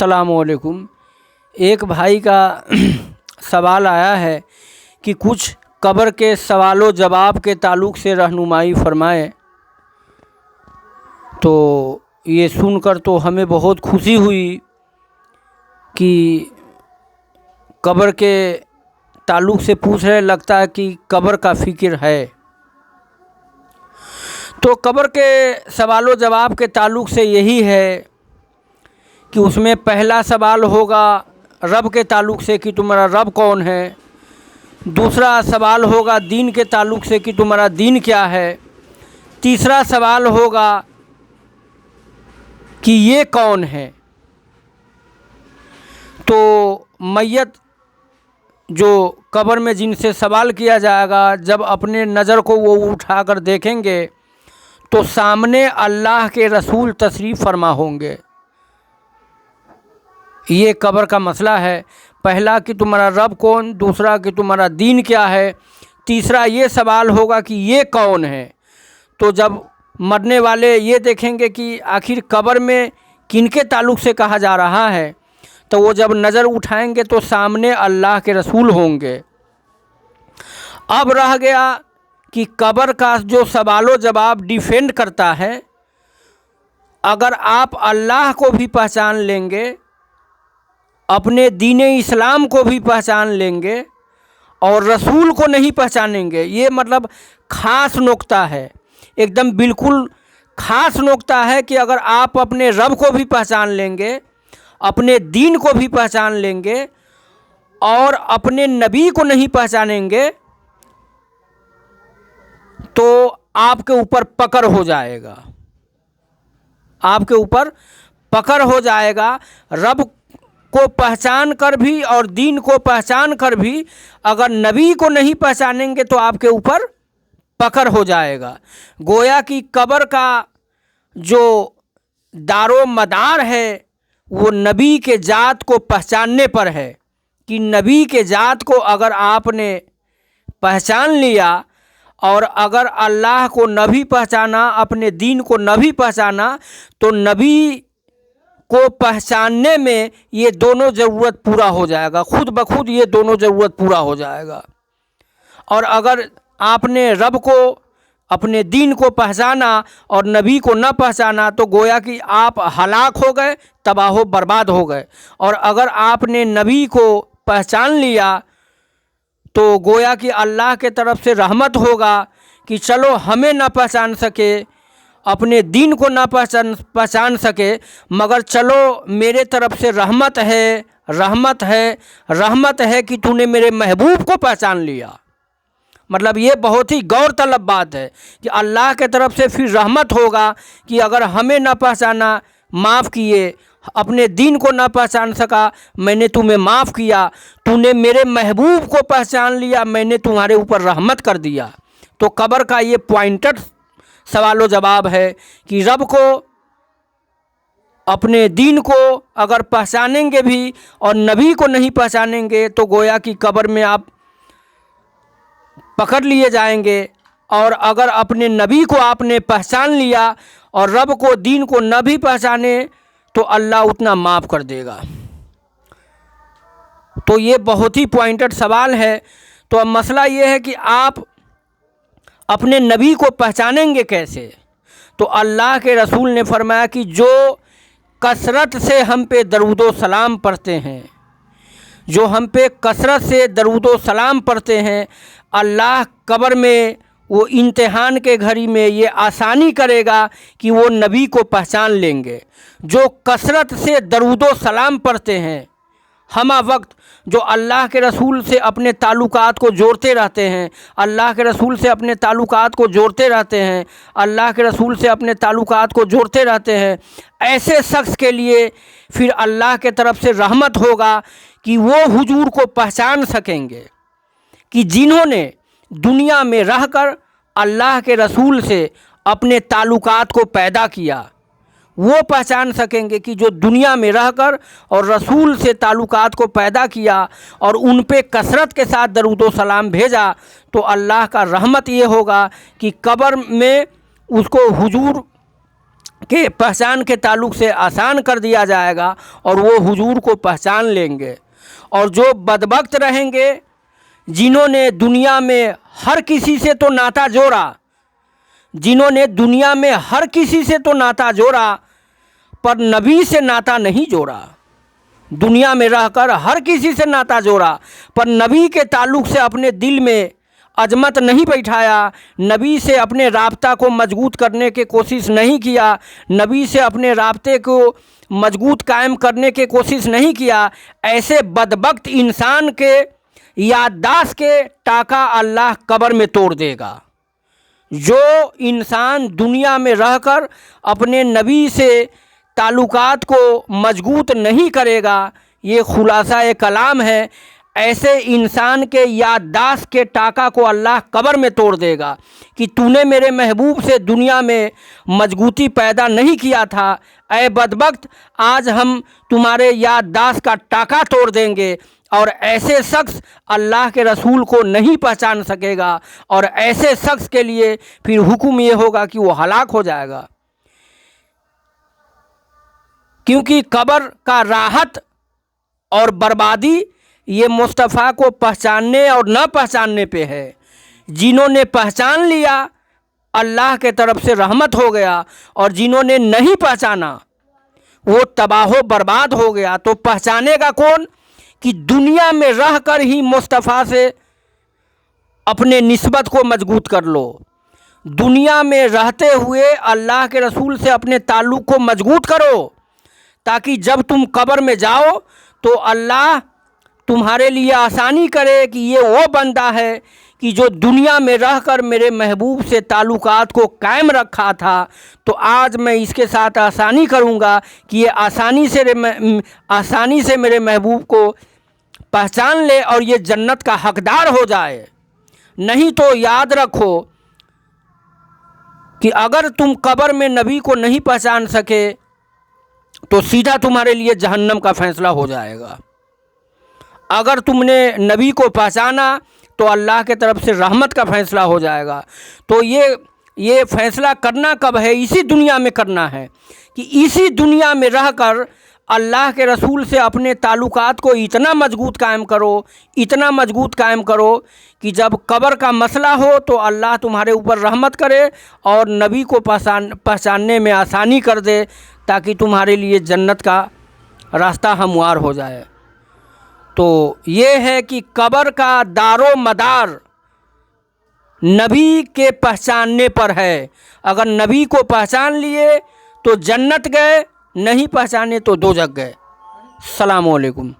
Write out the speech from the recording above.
السلام علیکم۔ ایک بھائی کا سوال آیا ہے کہ کچھ قبر کے سوال و جواب کے تعلق سے رہنمائی فرمائیں۔ تو یہ سن کر تو ہمیں بہت خوشی ہوئی کہ قبر کے تعلق سے پوچھ رہے، لگتا ہے کہ قبر کا فکر ہے۔ تو قبر کے سوال و جواب کے تعلق سے یہی ہے کہ اس میں پہلا سوال ہوگا رب کے تعلق سے کہ تمہارا رب کون ہے، دوسرا سوال ہوگا دین کے تعلق سے کہ تمہارا دین کیا ہے، تیسرا سوال ہوگا کہ یہ کون ہے۔ تو میت جو قبر میں جن سے سوال کیا جائے گا، جب اپنے نظر کو وہ اٹھا کر دیکھیں گے تو سامنے اللہ کے رسول تشریف فرما ہوں گے۔ یہ قبر کا مسئلہ ہے۔ پہلا کہ تمہارا رب کون، دوسرا کہ تمہارا دین کیا ہے، تیسرا یہ سوال ہوگا کہ یہ کون ہے۔ تو جب مرنے والے یہ دیکھیں گے کہ آخر قبر میں کن کے تعلق سے کہا جا رہا ہے، تو وہ جب نظر اٹھائیں گے تو سامنے اللہ کے رسول ہوں گے۔ اب رہ گیا کہ قبر کا جو سوال و جواب ڈیفینڈ کرتا ہے، اگر آپ اللہ کو بھی پہچان لیں گے، اپنے دین اسلام کو بھی پہچان لیں گے اور رسول کو نہیں پہچانیں گے، یہ مطلب خاص نقطہ ہے، ایک دم بالکل خاص نقطہ ہے کہ اگر آپ اپنے رب کو بھی پہچان لیں گے، اپنے دین کو بھی پہچان لیں گے اور اپنے نبی کو نہیں پہچانیں گے تو آپ کے اوپر پکڑ ہو جائے گا، آپ کے اوپر پکڑ ہو جائے گا۔ رب کو پہچان کر بھی اور دین کو پہچان کر بھی اگر نبی کو نہیں پہچانیں گے تو آپ کے اوپر پکڑ ہو جائے گا۔ گویا کہ قبر کا جو دار و مدار ہے وہ نبی کے ذات کو پہچاننے پر ہے، کہ نبی کے ذات کو اگر آپ نے پہچان لیا اور اگر اللہ کو نہ بھی پہچانا، اپنے دین کو نہ بھی پہچانا، تو نبی کو پہچاننے میں یہ دونوں ضرورت پورا ہو جائے گا، خود بخود یہ دونوں ضرورت پورا ہو جائے گا۔ اور اگر آپ نے رب کو، اپنے دین کو پہچانا اور نبی کو نہ پہچانا تو گویا کہ آپ ہلاک ہو گئے، تباہ و برباد ہو گئے۔ اور اگر آپ نے نبی کو پہچان لیا تو گویا کہ اللہ کے طرف سے رحمت ہوگا کہ چلو ہمیں نہ پہچان سکے، اپنے دین کو نہ پہچان سکے، مگر چلو میرے طرف سے رحمت ہے، رحمت ہے، رحمت ہے کہ تو نے میرے محبوب کو پہچان لیا۔ مطلب یہ بہت ہی غور طلب بات ہے کہ اللہ کے طرف سے پھر رحمت ہوگا کہ اگر ہمیں نہ پہچانا، معاف کیے، اپنے دین کو نہ پہچان سکا، میں نے تمہیں معاف کیا، تو نے میرے محبوب کو پہچان لیا، میں نے تمہارے اوپر رحمت کر دیا۔ تو قبر کا یہ پوائنٹڈ سوال و جواب ہے کہ رب کو، اپنے دین کو اگر پہچانیں گے بھی اور نبی کو نہیں پہچانیں گے تو گویا کہ قبر میں آپ پکڑ لیے جائیں گے، اور اگر اپنے نبی کو آپ نے پہچان لیا اور رب کو، دین کو نہ بھی پہچانے تو اللہ اتنا معاف کر دے گا۔ تو یہ بہت ہی پوائنٹڈ سوال ہے۔ تو اب مسئلہ یہ ہے کہ آپ اپنے نبی کو پہچانیں گے کیسے؟ تو اللہ کے رسول نے فرمایا کہ جو کثرت سے ہم پہ درود و سلام پڑھتے ہیں، جو ہم پہ کثرت سے درود و سلام پڑھتے ہیں، اللہ قبر میں وہ امتحان کے گھڑی میں یہ آسانی کرے گا کہ وہ نبی کو پہچان لیں گے۔ جو کثرت سے درود و سلام پڑھتے ہیں، ہمہ وقت جو اللہ کے رسول سے اپنے تعلقات کو جوڑتے رہتے ہیں، اللہ کے رسول سے اپنے تعلقات کو جوڑتے رہتے ہیں، اللہ کے رسول سے اپنے تعلقات کو جوڑتے رہتے ہیں، ایسے شخص کے لیے پھر اللہ کے طرف سے رحمت ہوگا کہ وہ حضور کو پہچان سکیں گے، کہ جنہوں نے دنیا میں رہ کر اللہ کے رسول سے اپنے تعلقات کو پیدا کیا، وہ پہچان سکیں گے کہ جو دنیا میں رہ کر اور رسول سے تعلقات کو پیدا کیا اور ان پہ کثرت کے ساتھ درود و سلام بھیجا، تو اللہ کا رحمت یہ ہوگا کہ قبر میں اس کو حضور کے پہچان کے تعلق سے آسان کر دیا جائے گا اور وہ حضور کو پہچان لیں گے۔ اور جو بدبخت رہیں گے جنہوں نے دنیا میں ہر کسی سے تو ناتا جوڑا، جنہوں نے دنیا میں ہر کسی سے تو ناتا جوڑا پر نبی سے ناتا نہیں جوڑا، دنیا میں رہ کر ہر کسی سے ناتا جوڑا پر نبی کے تعلق سے اپنے دل میں عظمت نہیں بیٹھایا، نبی سے اپنے رابطہ کو مضبوط کرنے کی کوشش نہیں کیا، نبی سے اپنے رابطے کو مضبوط قائم کرنے کی کوشش نہیں کیا، ایسے بدبخت انسان کے یادداشت کے ٹاکا اللہ قبر میں توڑ دے گا۔ جو انسان دنیا میں رہ کر اپنے نبی سے تعلقات کو مضبوط نہیں کرے گا، یہ خلاصہ کلام ہے، ایسے انسان کے یادداشت کے ٹاکا کو اللہ قبر میں توڑ دے گا کہ تو نے میرے محبوب سے دنیا میں مضبوطی پیدا نہیں کیا تھا، اے بدبخت آج ہم تمہارے یادداشت کا ٹاکا توڑ دیں گے، اور ایسے شخص اللہ کے رسول کو نہیں پہچان سکے گا، اور ایسے شخص کے لیے پھر حکم یہ ہوگا کہ وہ ہلاک ہو جائے گا، کیونکہ قبر کا راحت اور بربادی یہ مصطفیٰ کو پہچاننے اور نہ پہچاننے پہ ہے۔ جنہوں نے پہچان لیا اللہ کے طرف سے رحمت ہو گیا، اور جنہوں نے نہیں پہچانا وہ تباہ و برباد ہو گیا۔ تو پہچانے گا کون؟ کہ دنیا میں رہ کر ہی مصطفیٰ سے اپنے نسبت کو مضبوط کر لو، دنیا میں رہتے ہوئے اللہ کے رسول سے اپنے تعلق کو مضبوط کرو، تاکہ جب تم قبر میں جاؤ تو اللہ تمہارے لیے آسانی کرے کہ یہ وہ بندہ ہے کہ جو دنیا میں رہ کر میرے محبوب سے تعلقات کو قائم رکھا تھا، تو آج میں اس کے ساتھ آسانی کروں گا کہ یہ آسانی سے میرے محبوب کو پہچان لے اور یہ جنت کا حقدار ہو جائے۔ نہیں تو یاد رکھو کہ اگر تم قبر میں نبی کو نہیں پہچان سکے تو سیدھا تمہارے لیے جہنم کا فیصلہ ہو جائے گا۔ اگر تم نے نبی کو پہچانا تو اللہ کے طرف سے رحمت کا فیصلہ ہو جائے گا۔ تو یہ فیصلہ کرنا کب ہے؟ اسی دنیا میں کرنا ہے، کہ اسی دنیا میں رہ کر اللہ کے رسول سے اپنے تعلقات کو اتنا مضبوط قائم کرو، اتنا مضبوط قائم کرو کہ جب قبر کا مسئلہ ہو تو اللہ تمہارے اوپر رحمت کرے اور نبی کو پہچاننے میں آسانی کر دے، تاکہ تمہارے لیے جنت کا راستہ ہموار ہو جائے۔ تو یہ ہے کہ قبر کا دار و مدار نبی کے پہچاننے پر ہے۔ اگر نبی کو پہچان لیے تو جنت گئے، نہیں پہچانے تو دوزخ گئے۔ السلام علیکم۔